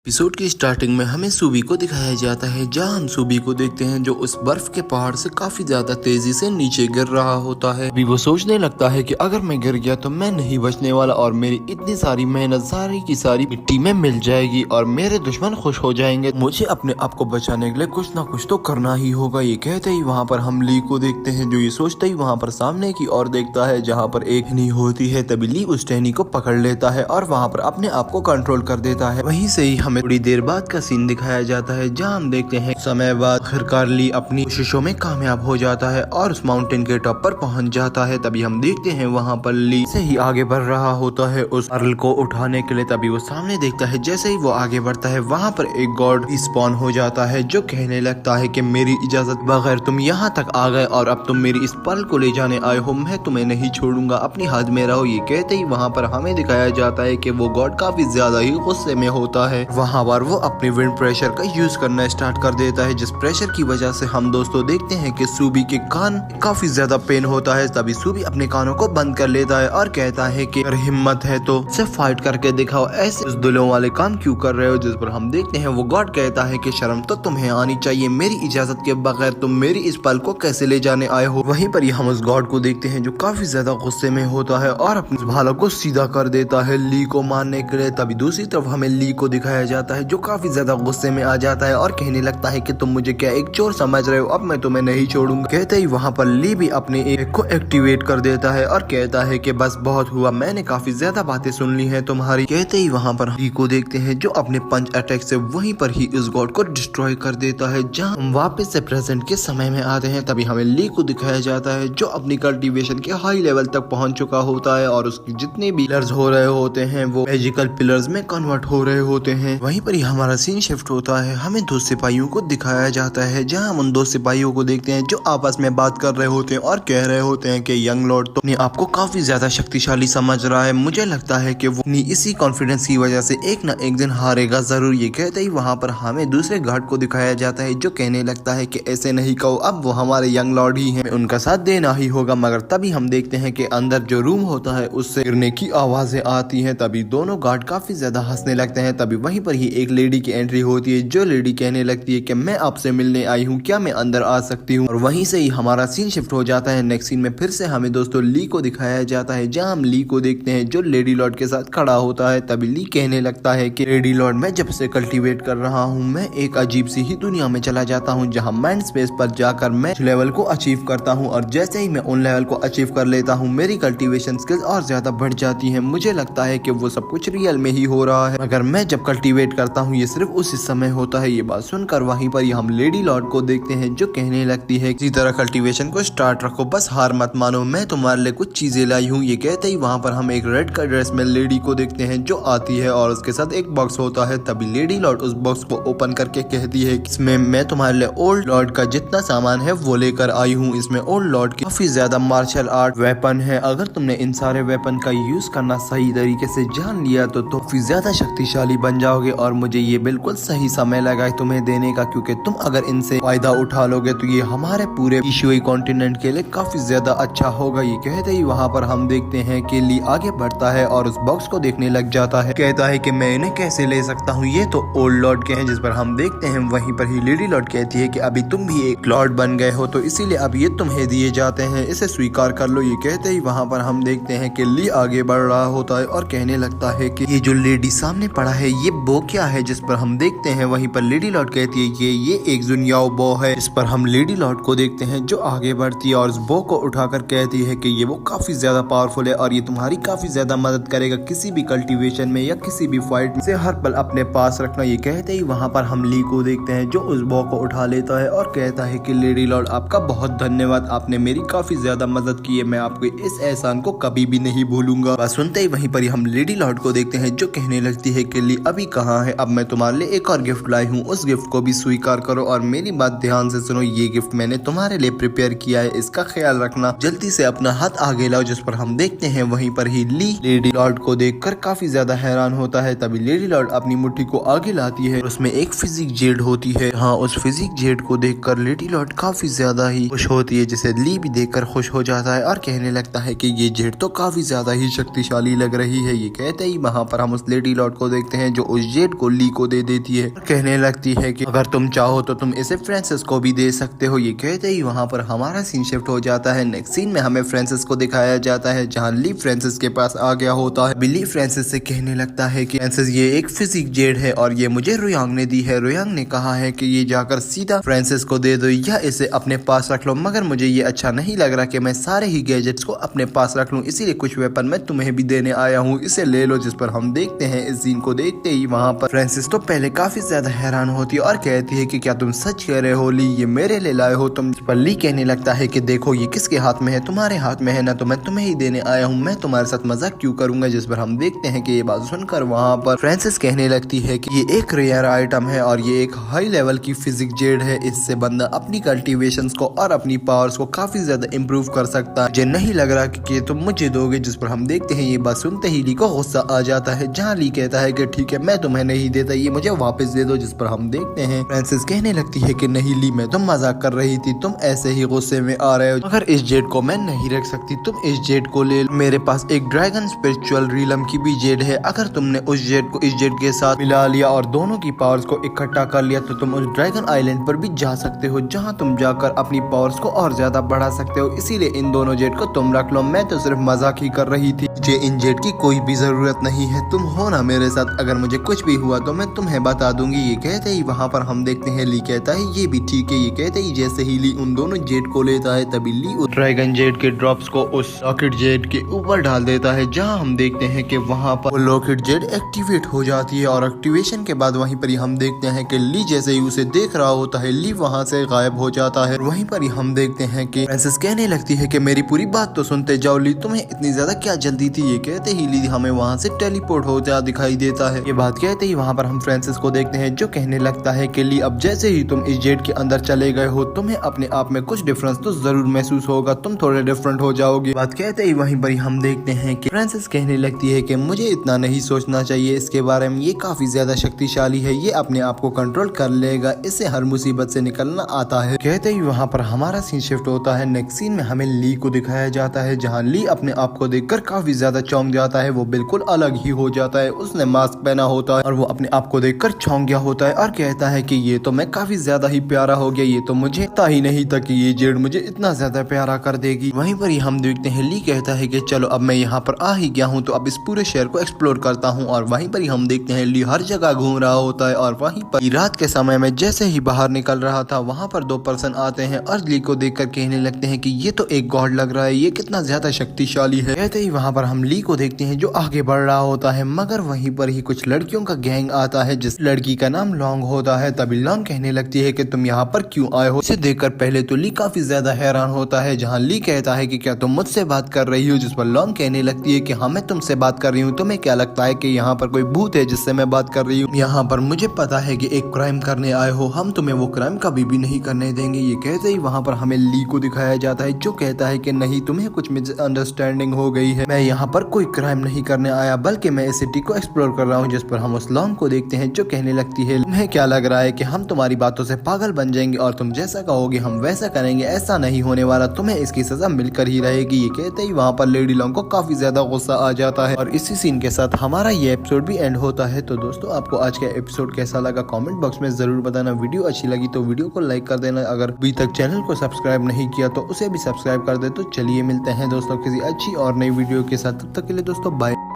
Episode की starting में हमें सूबी को दिखाया जाता है, जहां हम सूबी को देखते हैं जो उस बर्फ के पहाड़ से काफी ज्यादा तेजी से नीचे गिर रहा होता है। अभी वो सोचने लगता है कि अगर मैं गिर गया तो मैं नहीं बचने वाला और मेरी इतनी सारी मेहनत सारी की सारी मिट्टी में मिल जाएगी और मेरे दुश्मन खुश हो जाएंगे। मुझे अपने आप को बचाने के लिए कुछ ना कुछ तो करना ही होगा। ये कहते ही वहाँ पर हम ली को देखते हैं, जो ये सोचते ही वहाँ पर सामने की ओर देखता है जहाँ पर एक टहनी होती है। तभी ली उस टहनी को पकड़ लेता है और वहाँ पर अपने आप को कंट्रोल कर देता है। वहीं से ही हमें थोड़ी देर बाद का सीन दिखाया जाता है, जहां हम देखते हैं समय बाद आखिरकार ली अपनी कोशिशों में कामयाब हो जाता है और उस माउंटेन के टॉप पर पहुंच जाता है। तभी हम देखते हैं वहां पर ली से ही आगे बढ़ रहा होता है उस पर्ल को उठाने के लिए। तभी वो सामने देखता है, जैसे ही वो आगे बढ़ता है वहां पर एक गॉड स्पॉन हो जाता है, जो कहने लगता है कि मेरी इजाजत बगैर तुम यहाँ तक आ गए और अब तुम मेरी इस पर्ल को ले जाने आए हो, मैं तुम्हें नहीं छोड़ूंगा, अपनी हद में रहो। ये कहते ही वहाँ पर हमें दिखाया जाता है कि वो गॉड काफी ज्यादा ही गुस्से में होता है। वहाँ पर वो अपने विंड प्रेशर का यूज करना स्टार्ट कर देता है, जिस प्रेशर की वजह से हम दोस्तों देखते हैं कि सूबी के कान काफी ज्यादा पेन होता है। तभी सूबी अपने कानों को बंद कर लेता है और कहता है कि अगर हिम्मत है तो से फाइट करके दिखाओ, ऐसे उस दिलों वाले काम क्यों कर रहे हो। जिस पर हम देखते हैं वो गॉड कहता है कि शर्म तो तुम्हें आनी चाहिए, मेरी इजाजत के बगैर तुम मेरी इस पल को कैसे ले जाने आए हो। वहीं पर ही हम उस गॉड को देखते हैं जो काफी ज्यादा गुस्से में होता है और अपने भालों को सीधा कर देता है ली को मारने के लिए। तभी दूसरी तरफ हमें ली को दिखाया जाता है, जो काफी ज्यादा गुस्से में आ जाता है और कहने लगता है कि तुम मुझे क्या एक चोर समझ रहे हो, अब मैं तुम्हें नहीं छोड़ूंगा। कहते ही वहाँ पर ली भी अपने एक को एक्टिवेट कर देता है और कहता है कि बस बहुत हुआ, मैंने काफी ज्यादा बातें सुन ली हैं तुम्हारी। कहते ही वहाँ पर ली को देखते हैं जो अपने पंच अटैक से वहीं पर ही इस गॉड को डिस्ट्रॉय कर देता है। जहाँ हम वापस से प्रेजेंट के समय में आते हैं, तभी हमें ली को दिखाया जाता है जो अपनी कल्टीवेशन के हाई लेवल तक पहुंच चुका होता है और उसके जितने भी पिलर्स हो रहे होते हैं वो मैजिकल पिलर्स में कन्वर्ट हो रहे होते हैं। वहीं पर ही हमारा सीन शिफ्ट होता है, हमें दो सिपाहियों को दिखाया जाता है, जहां हम उन दो सिपाहियों को देखते हैं जो आपस में बात कर रहे होते हैं और कह रहे होते हैं कि यंग लॉर्ड तो अपने आप को काफी ज्यादा शक्तिशाली समझ रहा है, मुझे लगता है कि वो इसी कॉन्फिडेंस की वजह से एक न एक दिन हारेगा जरूर। ये कहते ही वहाँ पर हमें दूसरे गार्ड को दिखाया जाता है जो कहने लगता है कि ऐसे नहीं कहो, अब वो हमारे यंग लॉर्ड ही हैं, उनका साथ देना ही होगा। मगर तभी हम देखते हैं कि अंदर जो रूम होता है उससे गिरने की आवाजें आती हैं। तभी दोनों गार्ड काफी ज्यादा हंसने लगते हैं। तभी वहीं पर ही एक लेडी की एंट्री होती है, जो लेडी कहने लगती है कि मैं आपसे मिलने आई हूँ, क्या मैं अंदर आ सकती हूँ। और वहीं से ही हमारा सीन शिफ्ट हो जाता है। नेक्स्ट सीन में फिर से हमें दोस्तों ली को दिखाया जाता है, जहाँ हम ली को देखते हैं जो लेडी लॉर्ड के साथ खड़ा होता है। तभी ली कहने लगता है कि लेडी लॉर्ड मैं जब से कल्टीवेट कर रहा हूँ मैं एक अजीब सी ही दुनिया में चला जाता हूँ, जहाँ माइंड स्पेस पर जाकर मैं लेवल को अचीव करता हूँ और जैसे ही मैं उन लेवल को अचीव कर लेता हूँ मेरी कल्टीवेशन स्किल्स और ज्यादा बढ़ जाती है। मुझे लगता है कि वो सब कुछ रियल में ही हो रहा है, मगर मैं जब कल्टीवेट करता हूँ ये सिर्फ उसी समय होता है। ये बात सुनकर वहीं पर ही हम लेडी लॉर्ड को देखते हैं जो कहने लगती है इसी तरह कल्टीवेशन को स्टार्ट रखो, बस हार मत मानो, मैं तुम्हारे लिए कुछ चीजें लाई हूँ। ये कहते ही वहाँ पर हम एक रेड कलर ड्रेस में लेडी को देखते हैं जो आती है और उसके साथ एक बॉक्स होता है। तभी लेडी लॉर्ड उस बॉक्स को ओपन करके कहती है इसमें मैं तुम्हारे लिए ओल्ड लॉर्ड का जितना सामान है वो लेकर आई हूँ। इसमें ओल्ड लॉर्ड की काफी ज्यादा मार्शल आर्ट वेपन है, अगर तुमने इन सारे वेपन का यूज करना सही तरीके से जान लिया तो तुम काफी ज्यादा शक्तिशाली बन जाओगे और मुझे ये बिल्कुल सही समय लगा है तुम्हें देने का, क्योंकि तुम अगर इनसे फायदा उठा लोगे तो ये हमारे पूरे एशियाई कॉन्टिनेंट के लिए काफी ज्यादा अच्छा होगा। ये कहते ही वहाँ पर हम देखते हैं कि ली आगे बढ़ता है और उस बॉक्स को देखने लग जाता है, कहता है कि मैं इन्हें कैसे ले सकता हूँ, ये तो ओल्ड लॉर्ड के हैं। जिस पर हम देखते हैं वहीं पर ही लेडी लॉर्ड कहती है कि अभी तुम भी एक लॉर्ड बन गए हो तो इसीलिए अब ये तुम्हें दिए जाते हैं, इसे स्वीकार कर लो। ये कहते ही वहाँ पर हम देखते हैं कि ली आगे बढ़ रहा होता है और कहने लगता है कि ये जो लेडी सामने पड़ा है ये बो क्या है। जिस पर हम देखते हैं वहीं पर लेडी लॉर्ड कहती है कि ये एक जुनियाओ बो है। इस पर हम लेडी लॉर्ड को देखते हैं जो आगे बढ़ती है और उस बो को उठाकर कहती है कि ये वो काफी ज्यादा पावरफुल है और ये तुम्हारी काफी ज्यादा मदद करेगा किसी भी कल्टीवेशन में या किसी भी फाइट से हर पल अपने पास रखना। ये कहते ही वहाँ पर हम ली को देखते हैं जो उस बो को उठा लेता है और कहता है कि लेडी लॉर्ड आपका बहुत धन्यवाद, आपने मेरी काफी ज्यादा मदद की है, मैं आपके इस एहसान को कभी भी नहीं भूलूंगा। बस सुनते ही वहीं पर हम लेडी लॉर्ड को देखते हैं जो कहने लगती है कि ली अभी कहाँ है, अब मैं तुम्हारे लिए एक और गिफ्ट लाई हूँ, उस गिफ्ट को भी स्वीकार करो और मेरी बात ध्यान से सुनो, ये गिफ्ट मैंने तुम्हारे लिए प्रिपेयर किया है, इसका ख्याल रखना, जल्दी से अपना हाथ आगे लाओ। जिस पर हम देखते हैं वहीं पर ही ली लेडी लॉर्ड को देखकर काफी ज्यादा हैरान होता है। तभी लेडी लॉर्ड अपनी मुट्ठी को आगे लाती है, उसमें एक फिजिक जेड होती है। हाँ, उस फिजिक जेड को देखकर लेडी लॉर्ड काफी ज्यादा ही खुश होती है, जिसे ली भी देखकर खुश हो जाता है और कहने लगता है कि ये जेड तो काफी ज्यादा ही शक्तिशाली लग रही है। ये कहते ही वहाँ पर हम उस लेडी लॉर्ड को देखते हैं जो उस जेड को ली को दे देती है। कहने लगती है कि अगर तुम चाहो तो तुम इसे फ्रांसिस को भी दे सकते हो। ये कहते ही वहाँ पर हमारा सीन शिफ्ट हो जाता है। नेक्स्ट सीन में हमें फ्रांसिस को दिखाया जाता है जहाँ ली फ्रांसिस के पास आ गया होता है। बिली फ्रांसिस से कहने लगता है कि फ्रांसिस ये एक फिजिक जेड है और ये मुझे रुयांग ने दी है। रुयांग ने कहा है कि ये जाकर सीधा फ्रांसिस को दे दो या इसे अपने पास रख लो, मगर मुझे ये अच्छा नहीं लग रहा कि मैं सारे ही गैजेट्स को अपने पास रख लूं, इसीलिए कुछ वेपन मैं तुम्हें भी देने आया हूँ, इसे ले लो। जिस पर हम देखते हैं इस सीन को देखते ही वहाँ पर फ्रांसिस तो पहले काफी ज्यादा हैरान होती है और कहती है कि क्या तुम सच कह रहे हो ली, ये मेरे लिए लाए हो तुम। पर ली कहने लगता है कि देखो ये किसके हाथ में है, तुम्हारे हाथ में है ना, तो मैं तुम्हें ही देने आया हूँ, मैं तुम्हारे साथ मजाक क्यों करूंगा। जिस पर हम देखते हैं कि ये बात सुनकर वहाँ पर फ्रांसिस कहने लगती है कि ये एक रेयर आइटम है और ये एक हाई लेवल की फिजिक जेड है, इससे बंदा अपनी कल्टीवेशंस को और अपनी पावर्स को काफी ज्यादा इम्प्रूव कर सकता है। मुझे नहीं लग रहा कि तुम मुझे दोगे। जिस पर हम देखते हैं ये बात सुनते ही ली को गुस्सा आ जाता है, जहाँ ली कहता है कि ठीक है मैं तुम्हें नहीं देता, ये मुझे वापस दे दो। जिस पर हम देखते हैं फ्रांसिस कहने लगती है कि नहीं ली, मैं तो मजाक कर रही थी, तुम ऐसे ही गुस्से में आ रहे हो, मगर इस जेड को मैं नहीं रख सकती, तुम इस जेड को ले लो। मेरे पास एक ड्रैगन स्पिरिचुअल रीलम की भी जेड है, अगर तुमने उस जेड को इस जेड के साथ मिला लिया और दोनों की पावर्स को इकट्ठा कर लिया तो तुम उस ड्रैगन आइलैंड पर भी जा सकते हो, जहाँ तुम जाकर अपनी पावर्स को और ज्यादा बढ़ा सकते हो, इसीलिए इन दोनों जेड को तुम रख लो, मैं तो सिर्फ मजाक ही कर रही थी, मुझे इन जेड की कोई भी जरूरत नहीं है, तुम हो ना मेरे साथ, अगर मुझे कुछ भी हुआ तो मैं तुम्हें बता दूंगी। ये कहते ही वहाँ पर हम देखते हैं ली कहता है ये भी ठीक है। ये कहते ही जैसे ही ली उन दोनों जेड को लेता है तभी ली उस ड्रैगन जेड के ड्रॉप्स को उस रॉकेट जेड के ऊपर डाल देता है, जहाँ हम देखते हैं कि वहाँ पर रॉकेट जेड एक्टिवेट हो जाती है और एक्टिवेशन के बाद वहीं पर ही हम देखते हैं कि ली जैसे ही उसे देख रहा होता है ली वहाँ से गायब हो जाता है। वहीं पर ही हम देखते हैं कि फ्रांसिस कहने लगती है कि मेरी पूरी बात तो सुनते जाओ ली, तुम्हें इतनी ज्यादा क्या जल्दी थी। ये कहते ही ली हमें वहाँ से टेलीपोर्ट होता दिखाई देता है। ये बात कहते ही वहाँ पर हम फ्रांसिस को देखते हैं जो कहने लगता है कि ली अब जैसे ही तुम इस जेड के अंदर चले गए हो तुम्हें अपने आप में कुछ डिफरेंस तो जरूर महसूस होगा, तुम थोड़े डिफरेंट हो जाओगे। बात कहते ही वहीं पर हम देखते हैं कि फ्रांसिस कहने लगती है कि मुझे इतना नहीं सोचना चाहिए इसके बारे में, ये काफी ज्यादा शक्तिशाली है, ये अपने आप को कंट्रोल कर लेगा, इससे हर मुसीबत से निकलना आता है। कहते ही वहाँ पर हमारा सीन शिफ्ट होता है। नेक्स्ट सीन में हमें ली को दिखाया जाता है जहाँ ली अपने आप को देखकर काफी ज्यादा चौंक जाता है, वो बिल्कुल अलग ही हो जाता है, उसने मास्क पहना होता है और वो अपने आप को देखकर चौंक गया होता है और कहता है कि ये तो मैं काफी ज्यादा ही प्यारा हो गया, ये तो मुझे पता ही नहीं था कि ये जेड मुझे इतना ज्यादा प्यारा कर देगी। वहीं पर ही हम देखते हैं ली कहता है कि चलो अब मैं यहाँ पर आ ही गया हूँ तो अब इस पूरे शहर को एक्सप्लोर करता हूँ। और वहीं पर ही हम देखते हैं ली हर जगह घूम रहा होता है और वहीं पर रात के समय में जैसे ही बाहर निकल रहा था वहाँ पर दो पर्सन आते हैं और ली को देखकर कहने लगते हैं कि ये तो एक गॉड लग रहा है, ये कितना ज्यादा शक्तिशाली है। कहते ही वहाँ पर हम ली को देखते हैं जो आगे बढ़ रहा होता है, मगर वहीं पर ही कुछ लड़कियों का गैंग आता है जिस लड़की का नाम लॉन्ग होता है। तभी लॉन्ग कहने लगती है कि तुम यहाँ पर क्यों आए हो। इसे देखकर पहले तो ली काफी ज्यादा हैरान होता है, जहाँ ली कहता है कि क्या तुम मुझसे बात कर रही हो। जिस पर लॉन्ग कहने लगती है कि हाँ मैं तुमसे बात कर रही हूँ, तुम्हें क्या लगता है कि यहाँ पर कोई भूत है जिससे मैं बात कर रही हूँ। यहाँ पर मुझे पता है कि एक क्राइम करने आए हो, हम तुम्हें वो क्राइम कभी भी नहीं करने देंगे। ये कहते ही वहाँ पर हमें ली को दिखाया जाता है जो कहता है कि नहीं तुम्हें कुछ मिसअंडरस्टैंडिंग हो गई है, मैं यहाँ पर कोई क्राइम नहीं करने आया बल्कि मैं इस सिटी को एक्सप्लोर कर रहा हूँ। जिस पर हम उस लॉन्ग को देखते हैं जो कहने लगती है तुम्हें क्या लग रहा है कि हम तुम्हारी बातों से पागल बन जाएंगे और तुम जैसा कहोगे हम वैसा करेंगे, ऐसा नहीं होने वाला, तुम्हें इसकी सजा मिलकर ही रहेगी। ये कहते ही वहाँ पर लेडी लॉन्ग को काफी ज्यादा गुस्सा आ जाता है और इसी सीन के साथ हमारा ये एपिसोड भी एंड होता है। तो दोस्तों आपको आज का एपिसोड कैसा लगा कमेंट बॉक्स में जरूर बताना। वीडियो अच्छी लगी तो वीडियो को लाइक कर देना, अगर अभी तक चैनल को सब्सक्राइब नहीं किया तो उसे भी सब्सक्राइब कर दे। तो चलिए मिलते हैं दोस्तों किसी अच्छी और नई वीडियो के साथ, तब तक के लिए दोस्तों बाय।